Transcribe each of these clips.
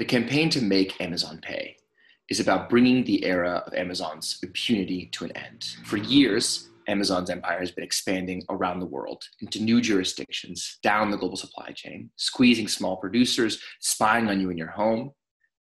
The campaign to make Amazon pay is about bringing the era of Amazon's impunity to an end. For years, Amazon's empire has been expanding around the world into new jurisdictions, down the global supply chain, squeezing small producers, spying on you in your home,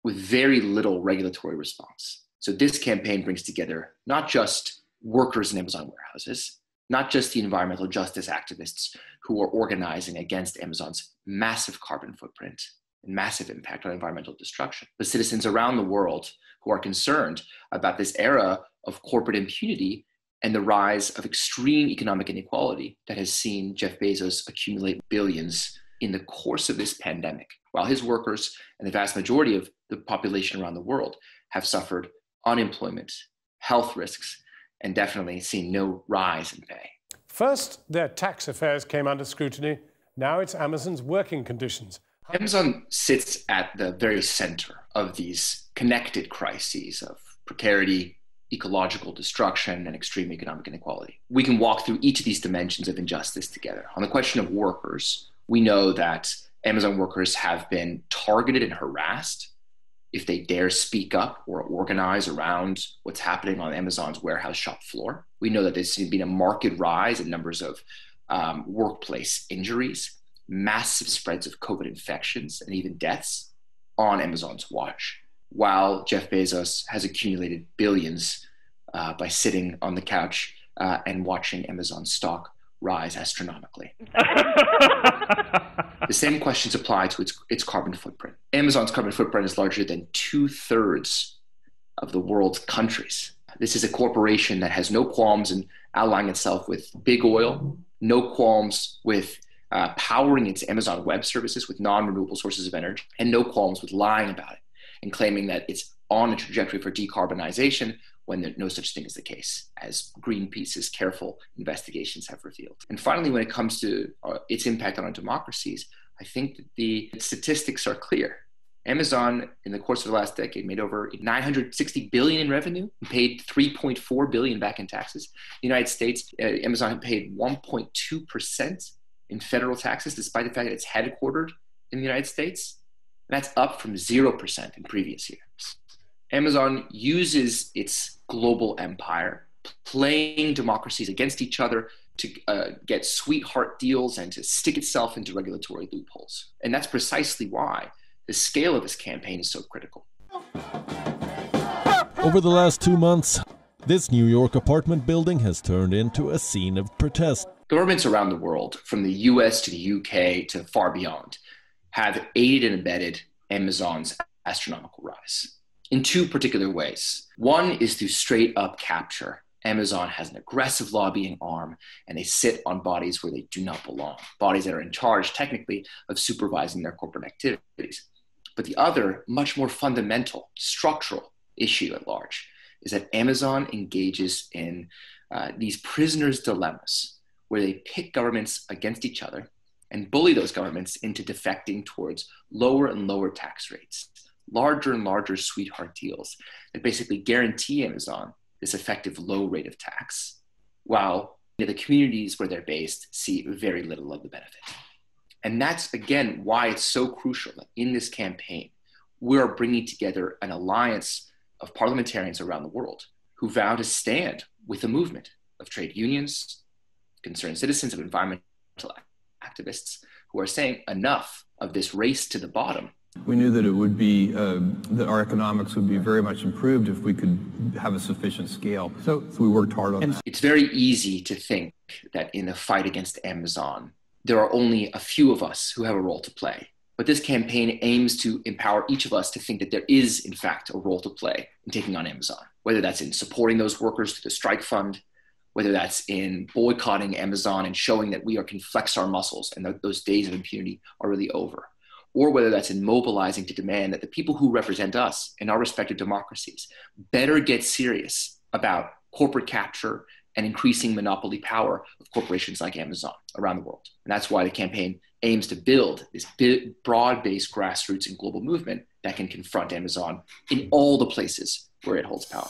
with very little regulatory response. So this campaign brings together not just workers in Amazon warehouses, not just the environmental justice activists who are organizing against Amazon's massive carbon footprint and massive impact on environmental destruction, but citizens around the world who are concerned about this era of corporate impunity and the rise of extreme economic inequality that has seen Jeff Bezos accumulate billions in the course of this pandemic, while his workers and the vast majority of the population around the world have suffered unemployment, health risks, and definitely seen no rise in pay. First, their tax affairs came under scrutiny. Now it's Amazon's working conditions. Amazon sits at the very center of these connected crises of precarity, ecological destruction, and extreme economic inequality. We can walk through each of these dimensions of injustice together. On the question of workers, we know that Amazon workers have been targeted and harassed if they dare speak up or organize around what's happening on Amazon's warehouse shop floor. We know that there's been a marked rise in numbers of workplace injuries, massive spreads of COVID infections, and even deaths on Amazon's watch, while Jeff Bezos has accumulated billions by sitting on the couch and watching Amazon stock rise astronomically. The same questions apply to its carbon footprint. Amazon's carbon footprint is larger than 2/3 of the world's countries. This is a corporation that has no qualms in allying itself with big oil, no qualms with powering its Amazon Web Services with non-renewable sources of energy, and no qualms with lying about it and claiming that it's on a trajectory for decarbonization when no such thing is the case, as Greenpeace's careful investigations have revealed. And finally, when it comes to its impact on our democracies, I think that the statistics are clear. Amazon, in the course of the last decade, made over $960 billion in revenue and paid $3.4 billion back in taxes. In the United States, Amazon had paid 1.2% in federal taxes, despite the fact that it's headquartered in the United States. And that's up from 0% in previous years. Amazon uses its global empire, playing democracies against each other to get sweetheart deals and to stick itself into regulatory loopholes. And that's precisely why the scale of this campaign is so critical. Over the last 2 months, this New York apartment building has turned into a scene of protest. Governments around the world, from the US to the UK to far beyond, have aided and abetted Amazon's astronomical rise in two particular ways. One is through straight up capture. Amazon has an aggressive lobbying arm, and they sit on bodies where they do not belong, bodies that are in charge, technically, of supervising their corporate activities. But the other, much more fundamental, structural issue at large is that Amazon engages in these prisoners' dilemmas, where they pit governments against each other and bully those governments into defecting towards lower and lower tax rates, larger and larger sweetheart deals that basically guarantee Amazon this effective low rate of tax, while the communities where they're based see very little of the benefit. And that's, again, why it's so crucial that in this campaign, we're bringing together an alliance of parliamentarians around the world who vow to stand with the movement of trade unions, concerned citizens, of environmental activists who are saying enough of this race to the bottom. We knew that it would be, that our economics would be very much improved if we could have a sufficient scale. So we worked hard on that. It's very easy to think that in the fight against Amazon, there are only a few of us who have a role to play. But this campaign aims to empower each of us to think that there is, in fact, a role to play in taking on Amazon, whether that's in supporting those workers through the strike fund, whether that's in boycotting Amazon and showing that we can flex our muscles and that those days of impunity are really over, or whether that's in mobilizing to demand that the people who represent us in our respective democracies better get serious about corporate capture and increasing monopoly power of corporations like Amazon around the world. And that's why the campaign aims to build this broad-based grassroots and global movement that can confront Amazon in all the places where it holds power.